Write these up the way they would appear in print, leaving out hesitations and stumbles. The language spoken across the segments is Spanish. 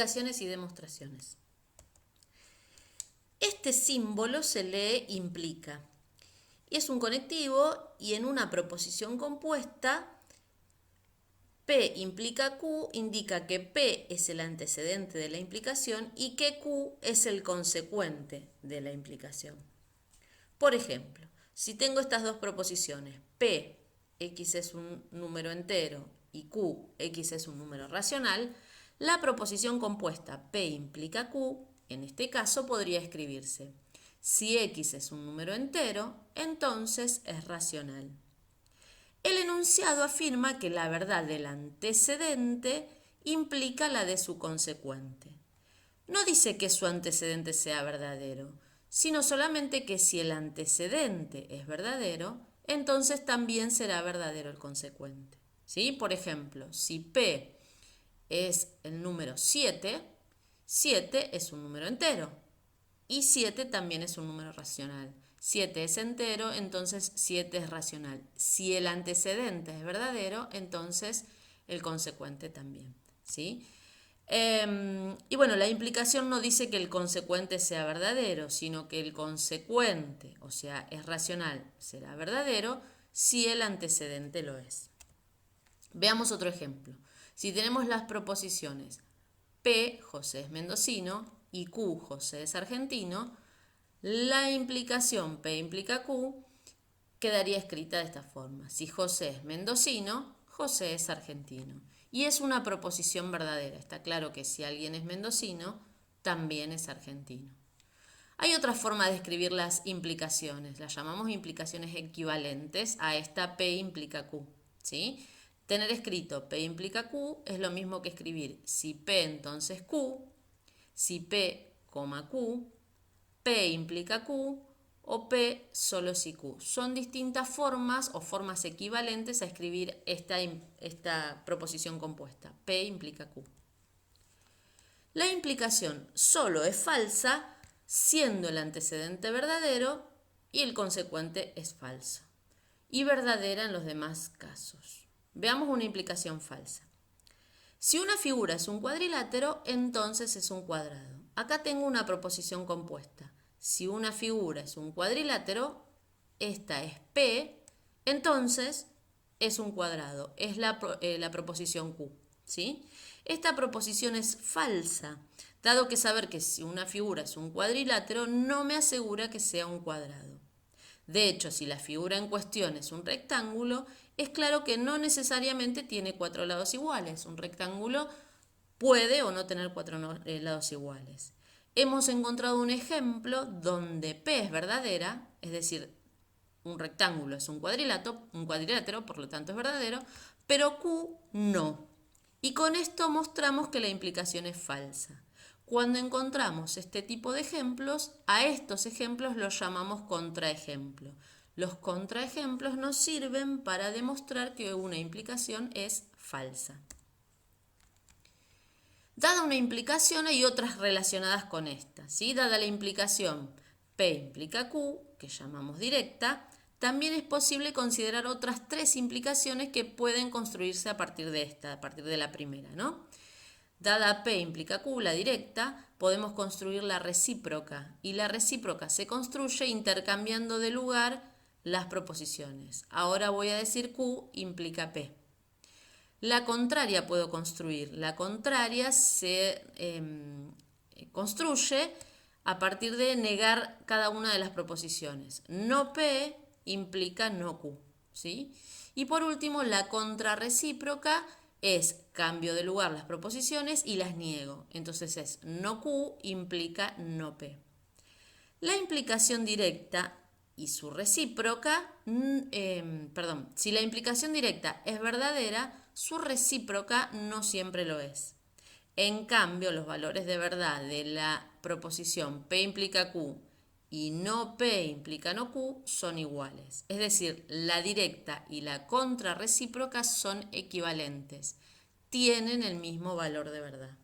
Explicaciones y demostraciones. Este símbolo se lee implica. Es un conectivo y en una proposición compuesta, P implica Q indica que P es el antecedente de la implicación y que Q es el consecuente de la implicación. Por ejemplo, si tengo estas dos proposiciones, P, X es un número entero y Q, X es un número racional, la proposición compuesta P implica Q, en este caso podría escribirse: si X es un número entero, entonces es racional. El enunciado afirma que la verdad del antecedente implica la de su consecuente. No dice que su antecedente sea verdadero, sino solamente que si el antecedente es verdadero, entonces también será verdadero el consecuente. ¿Sí? Por ejemplo, si P es el número 7, 7 es un número entero y 7 también es un número racional. 7 es entero, entonces 7 es racional. Si el antecedente es verdadero, entonces el consecuente también. ¿Sí? Y bueno, la implicación no dice que el consecuente sea verdadero, sino que el consecuente, o sea, es racional, será verdadero si el antecedente lo es. Veamos otro ejemplo. Si tenemos las proposiciones P, José es mendocino, y Q, José es argentino, la implicación P implica Q quedaría escrita de esta forma: si José es mendocino, José es argentino. Y es una proposición verdadera. Está claro que si alguien es mendocino, también es argentino. Hay otra forma de escribir las implicaciones. Las llamamos implicaciones equivalentes a esta P implica Q. ¿Sí? Tener escrito P implica Q es lo mismo que escribir si P entonces Q, si P, Q, P implica Q o P solo si Q. Son distintas formas o formas equivalentes a escribir esta proposición compuesta. P implica Q. La implicación solo es falsa siendo el antecedente verdadero y el consecuente es falso. Y verdadera en los demás casos. Veamos una implicación falsa. Si una figura es un cuadrilátero, entonces es un cuadrado. Acá tengo una proposición compuesta. Si una figura es un cuadrilátero, esta es P, entonces es un cuadrado. Es la proposición Q. ¿Sí? Esta proposición es falsa, dado que saber que si una figura es un cuadrilátero no me asegura que sea un cuadrado. De hecho, si la figura en cuestión es un rectángulo, es claro que no necesariamente tiene 4 lados iguales. Un rectángulo puede o no tener 4 lados iguales. Hemos encontrado un ejemplo donde P es verdadera, es decir, un rectángulo es un cuadrilátero, por lo tanto es verdadero, pero Q no. Y con esto mostramos que la implicación es falsa. Cuando encontramos este tipo de ejemplos, a estos ejemplos los llamamos contraejemplos. Los contraejemplos nos sirven para demostrar que una implicación es falsa. Dada una implicación, hay otras relacionadas con esta. ¿Sí? Dada la implicación P implica Q, que llamamos directa, también es posible considerar otras 3 implicaciones que pueden construirse a partir de esta, a partir de la primera, ¿no? Dada P implica Q, la directa, podemos construir la recíproca. Y la recíproca se construye intercambiando de lugar las proposiciones. Ahora voy a decir Q implica P. La contraria puedo construir. La contraria se construye a partir de negar cada una de las proposiciones. No P implica no Q. ¿Sí? Y por último, la contrarrecíproca es cambio de lugar las proposiciones y las niego. Entonces es no Q implica no P. La implicación directa y su recíproca, si la implicación directa es verdadera, su recíproca no siempre lo es. En cambio, los valores de verdad de la proposición P implica Q y no P implica no Q son iguales. Es decir, la directa y la contrarrecíproca son equivalentes. Tienen el mismo valor de verdad.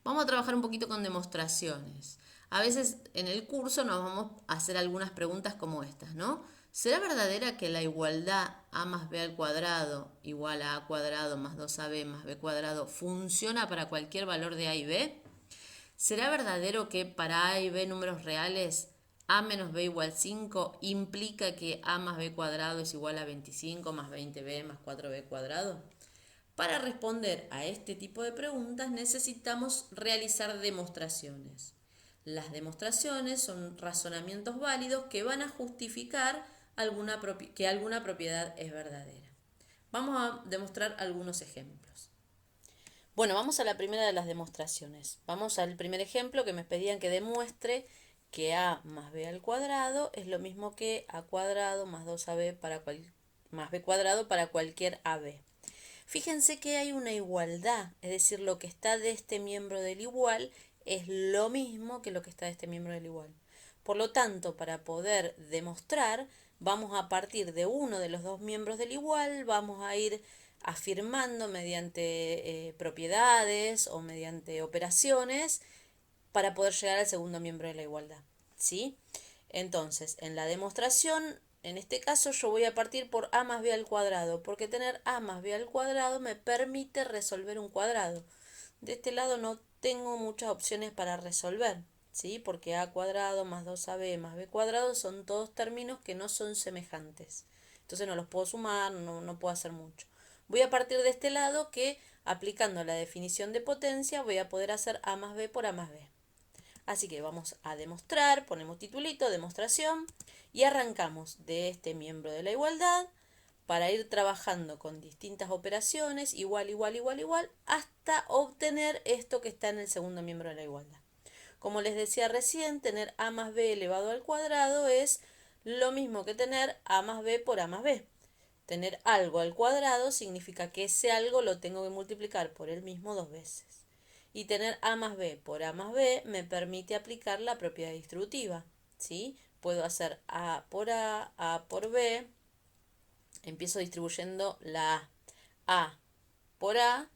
Vamos a trabajar un poquito con demostraciones. A veces en el curso nos vamos a hacer algunas preguntas como estas, ¿no? ¿Será verdadera que la igualdad a más b al cuadrado igual a cuadrado más 2ab más b cuadrado funciona para cualquier valor de a y b? ¿Será verdadero que para a y b números reales a menos b igual 5 implica que a más b cuadrado es igual a 25 más 20b más 4b cuadrado? Para responder a este tipo de preguntas necesitamos realizar demostraciones. Las demostraciones son razonamientos válidos que van a justificar que alguna propiedad es verdadera. Vamos a demostrar algunos ejemplos. Bueno, vamos a la primera de las demostraciones. Vamos al primer ejemplo que me pedían que demuestre que a más b al cuadrado es lo mismo que a cuadrado más 2ab más b cuadrado para cualquier ab. Fíjense que hay una igualdad, es decir, lo que está de este miembro del igual es lo mismo que lo que está de este miembro del igual. Por lo tanto, para poder demostrar, vamos a partir de uno de los dos miembros del igual, vamos a ir afirmando mediante propiedades o mediante operaciones para poder llegar al segundo miembro de la igualdad, ¿sí? Entonces, en la demostración, en este caso yo voy a partir por a más b al cuadrado, porque tener a más b al cuadrado me permite resolver un cuadrado. De este lado no tengo muchas opciones para resolver, ¿sí? Porque a cuadrado más 2ab más b cuadrado son todos términos que no son semejantes. Entonces no los puedo sumar, no puedo hacer mucho. Voy a partir de este lado que, aplicando la definición de potencia, voy a poder hacer a más b por a más b. Así que vamos a demostrar, ponemos titulito, demostración, y arrancamos de este miembro de la igualdad para ir trabajando con distintas operaciones, igual, igual, igual, igual, hasta obtener esto que está en el segundo miembro de la igualdad. Como les decía recién, tener a más b elevado al cuadrado es lo mismo que tener a más b por a más b. Tener algo al cuadrado significa que ese algo lo tengo que multiplicar por él mismo dos veces. Y tener a más b por a más b me permite aplicar la propiedad distributiva, ¿sí? Puedo hacer a por b. Empiezo distribuyendo la A por A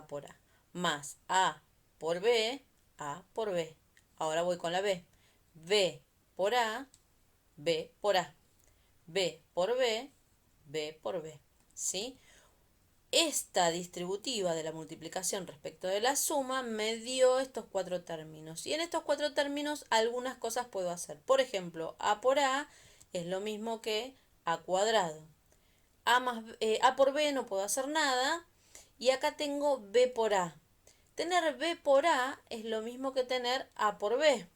por A, más A por B, A por B. Ahora voy con la B. B por A, B por A. B por B, B por B. ¿Sí? Esta distributiva de la multiplicación respecto de la suma me dio estos cuatro términos. Y en estos cuatro términos algunas cosas puedo hacer. Por ejemplo, A por A es lo mismo que A cuadrado. A por B no puedo hacer nada. Y acá tengo B por A. Tener B por A es lo mismo que tener A por B.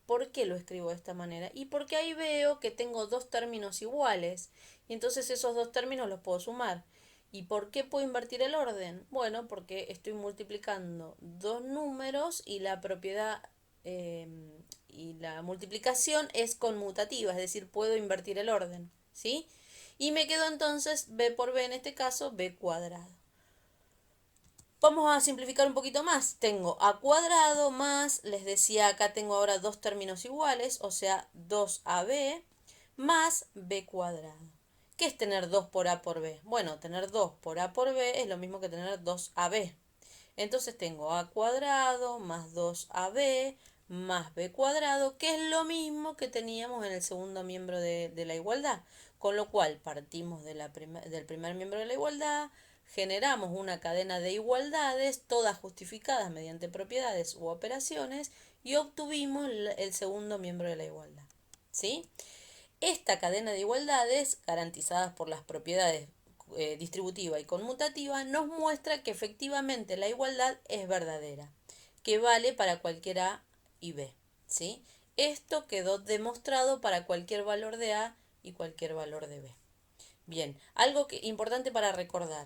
¿Por qué lo escribo de esta manera? Y porque ahí veo que tengo dos términos iguales. Y entonces esos dos términos los puedo sumar. ¿Y por qué puedo invertir el orden? Bueno, porque estoy multiplicando dos números y la propiedad y la multiplicación es conmutativa, es decir, puedo invertir el orden, ¿sí? Y me quedo entonces b por b, en este caso, b cuadrado. Vamos a simplificar un poquito más. Tengo a cuadrado más, les decía acá tengo ahora dos términos iguales, o sea, 2ab más b cuadrado. ¿Qué es tener 2 por a por b? Bueno, tener 2 por a por b es lo mismo que tener 2ab. Entonces tengo a cuadrado más 2ab más b cuadrado, que es lo mismo que teníamos en el segundo miembro de la igualdad. Con lo cual partimos de del primer miembro de la igualdad, generamos una cadena de igualdades, todas justificadas mediante propiedades u operaciones, y obtuvimos el segundo miembro de la igualdad. ¿Sí? Esta cadena de igualdades, garantizadas por las propiedades distributiva y conmutativa, nos muestra que efectivamente la igualdad es verdadera, que vale para cualquier A y B, ¿sí? Esto quedó demostrado para cualquier valor de A y cualquier valor de B. Bien, algo importante para recordar.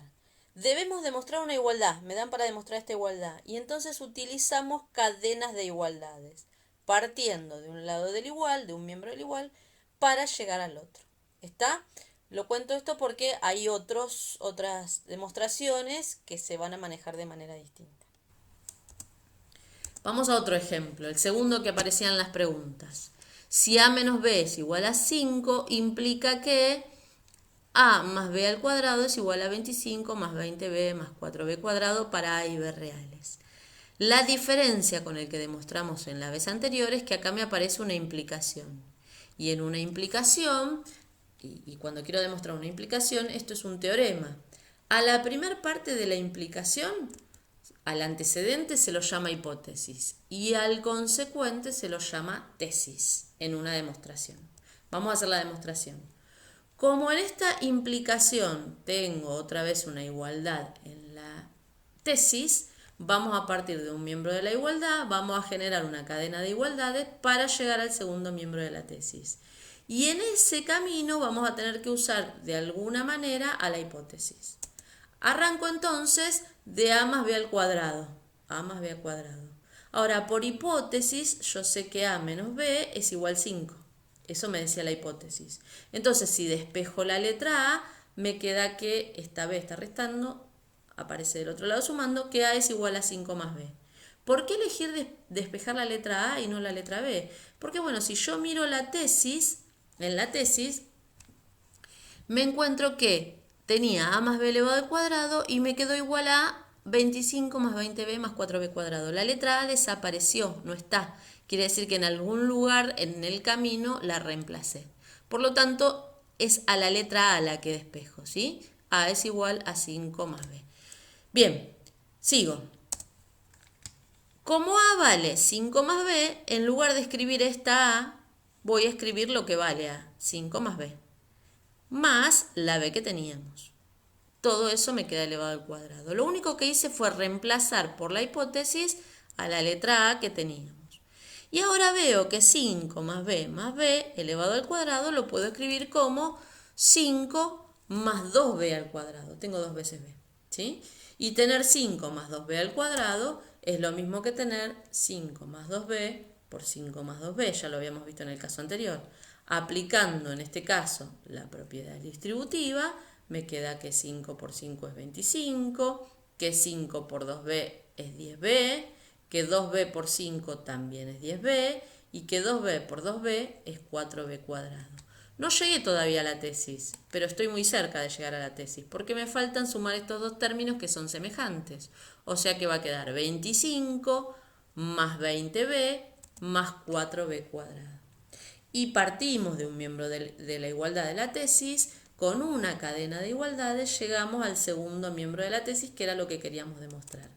Debemos demostrar una igualdad, me dan para demostrar esta igualdad, y entonces utilizamos cadenas de igualdades, partiendo de un lado del igual, de un miembro del igual, para llegar al otro. ¿Está? Lo cuento esto porque hay otras demostraciones que se van a manejar de manera distinta. Vamos a otro ejemplo, el segundo que aparecía en las preguntas. Si a menos b es igual a 5, implica que a más b al cuadrado es igual a 25 más 20b más 4b cuadrado para a y b reales. La diferencia con el que demostramos en la vez anterior es que acá me aparece una implicación. Y en una implicación y cuando quiero demostrar una implicación, esto es un teorema. A la primera parte de la implicación, al antecedente se lo llama hipótesis y al consecuente se lo llama tesis en una demostración. Vamos a hacer la demostración. Como en esta implicación tengo otra vez una igualdad en la tesis, vamos a partir de un miembro de la igualdad, vamos a generar una cadena de igualdades para llegar al segundo miembro de la tesis. Y en ese camino vamos a tener que usar de alguna manera a la hipótesis. Arranco entonces de a más b al cuadrado. A más b al cuadrado. Ahora, por hipótesis, yo sé que a menos b es igual a 5. Eso me decía la hipótesis. Entonces, si despejo la letra a, me queda que esta b está restando, aparece del otro lado sumando, que a es igual a 5 más b. ¿Por qué elegir despejar la letra a y no la letra b? Porque bueno, si yo miro la tesis, en la tesis, me encuentro que tenía a más b elevado al cuadrado y me quedó igual a 25 más 20b más 4b cuadrado. La letra a desapareció, no está. Quiere decir que en algún lugar en el camino la reemplacé. Por lo tanto, es a la letra a la que despejo, ¿sí? A es igual a 5 más b. Bien, sigo. Como a vale 5 más b, en lugar de escribir esta a, voy a escribir lo que vale a 5 más b, más la b que teníamos. Todo eso me queda elevado al cuadrado. Lo único que hice fue reemplazar por la hipótesis a la letra a que teníamos. Y ahora veo que 5 más b elevado al cuadrado lo puedo escribir como 5 más 2b al cuadrado. Tengo 2 veces b, ¿sí? Y tener 5 más 2b al cuadrado es lo mismo que tener 5 más 2b por 5 más 2b. Ya lo habíamos visto en el caso anterior. Aplicando en este caso la propiedad distributiva, me queda que 5 por 5 es 25, que 5 por 2b es 10b, que 2b por 5 también es 10b y que 2b por 2b es 4b cuadrado. No llegué todavía a la tesis, pero estoy muy cerca de llegar a la tesis porque me faltan sumar estos dos términos que son semejantes. O sea que va a quedar 25 más 20b más 4b cuadrado. Y partimos de un miembro de la igualdad de la tesis. Con una cadena de igualdades llegamos al segundo miembro de la tesis, que era lo que queríamos demostrar.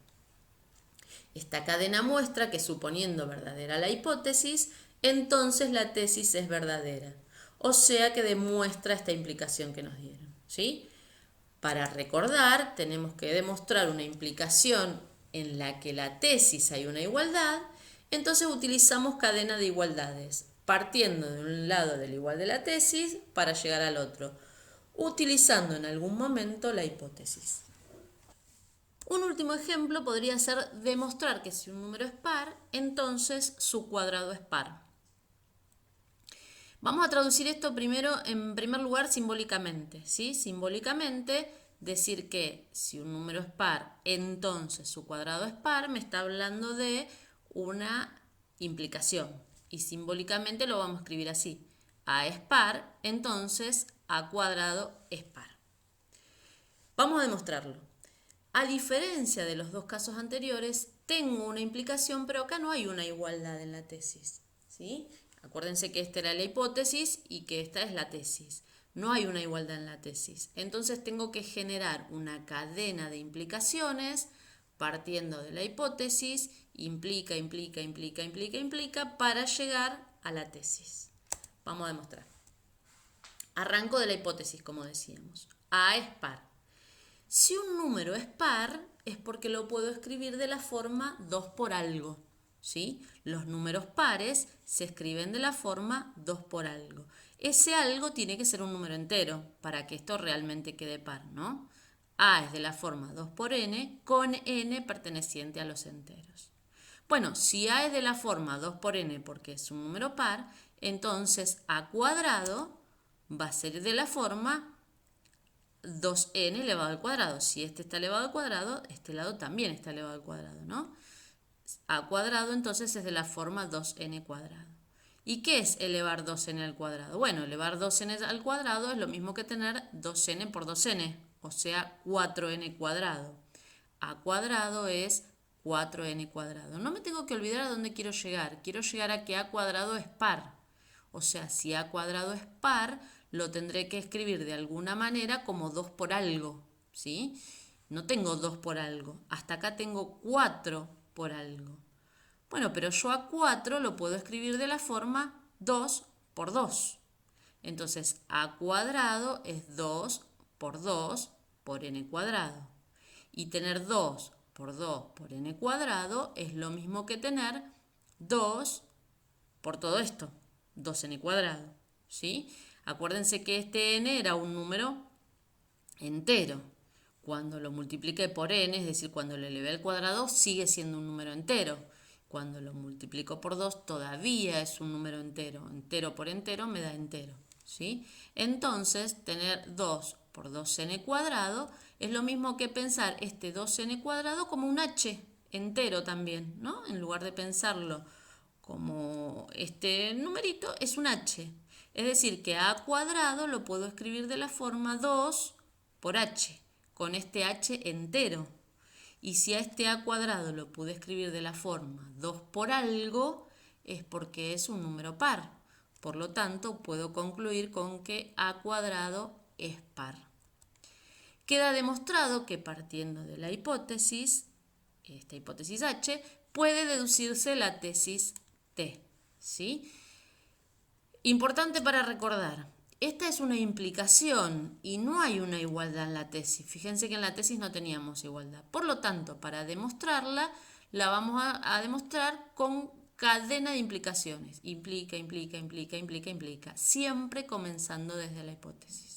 Esta cadena muestra que suponiendo verdadera la hipótesis, entonces la tesis es verdadera. O sea que demuestra esta implicación que nos dieron, ¿sí? Para recordar, tenemos que demostrar una implicación en la que la tesis hay una igualdad, entonces utilizamos cadena de igualdades, partiendo de un lado del igual de la tesis para llegar al otro, utilizando en algún momento la hipótesis. Un último ejemplo podría ser demostrar que si un número es par, entonces su cuadrado es par. Vamos a traducir esto primero, en primer lugar, simbólicamente, ¿sí? Simbólicamente, decir que si un número es par, entonces su cuadrado es par, me está hablando de una implicación. Y simbólicamente lo vamos a escribir así. A es par, entonces a cuadrado es par. Vamos a demostrarlo. A diferencia de los dos casos anteriores, tengo una implicación, pero acá no hay una igualdad en la tesis, ¿sí? Acuérdense que esta era la hipótesis y que esta es la tesis. No hay una igualdad en la tesis. Entonces tengo que generar una cadena de implicaciones partiendo de la hipótesis, implica, para llegar a la tesis. Vamos a demostrar. Arranco de la hipótesis, como decíamos. A es par. Si un número es par, es porque lo puedo escribir de la forma 2 por algo, ¿sí? Los números pares se escriben de la forma 2 por algo. Ese algo tiene que ser un número entero para que esto realmente quede par, ¿no? A es de la forma 2 por n, con n perteneciente a los enteros. Bueno, si A es de la forma 2 por n porque es un número par, entonces A cuadrado va a ser de la forma 2n elevado al cuadrado. Si este está elevado al cuadrado, este lado también está elevado al cuadrado, ¿no? A cuadrado entonces es de la forma 2n cuadrado. ¿Y qué es elevar 2n al cuadrado? Bueno, elevar 2n al cuadrado es lo mismo que tener 2n por 2n, o sea 4n cuadrado. A cuadrado es 4n cuadrado. No me tengo que olvidar a dónde quiero llegar. Quiero llegar a que a cuadrado es par. O sea, si a cuadrado es par, lo tendré que escribir de alguna manera como 2 por algo, ¿sí? No tengo 2 por algo, hasta acá tengo 4 por algo. Bueno, pero yo a 4 lo puedo escribir de la forma 2 por 2. Entonces, a cuadrado es 2 por 2 por n cuadrado. Y tener 2 por 2 por n cuadrado es lo mismo que tener 2 por todo esto, 2n cuadrado, ¿sí? Acuérdense que este n era un número entero. Cuando lo multipliqué por n, es decir, cuando lo elevé al cuadrado, sigue siendo un número entero. Cuando lo multiplico por 2, todavía es un número entero. Entero por entero me da entero, ¿sí? Entonces, tener 2 por 2n cuadrado es lo mismo que pensar este 2n cuadrado como un h entero también, ¿no? En lugar de pensarlo como este numerito, es un h. Es decir, que a cuadrado lo puedo escribir de la forma 2 por h, con este h entero. Y si a este a cuadrado lo pude escribir de la forma 2 por algo, es porque es un número par. Por lo tanto, puedo concluir con que a cuadrado es par. Queda demostrado que partiendo de la hipótesis, esta hipótesis H, puede deducirse la tesis T, ¿sí? Importante para recordar, esta es una implicación y no hay una igualdad en la tesis. Fíjense que en la tesis no teníamos igualdad. Por lo tanto, para demostrarla, la vamos a demostrar con cadena de implicaciones. Implica, implica, implica, implica, implica. Siempre comenzando desde la hipótesis.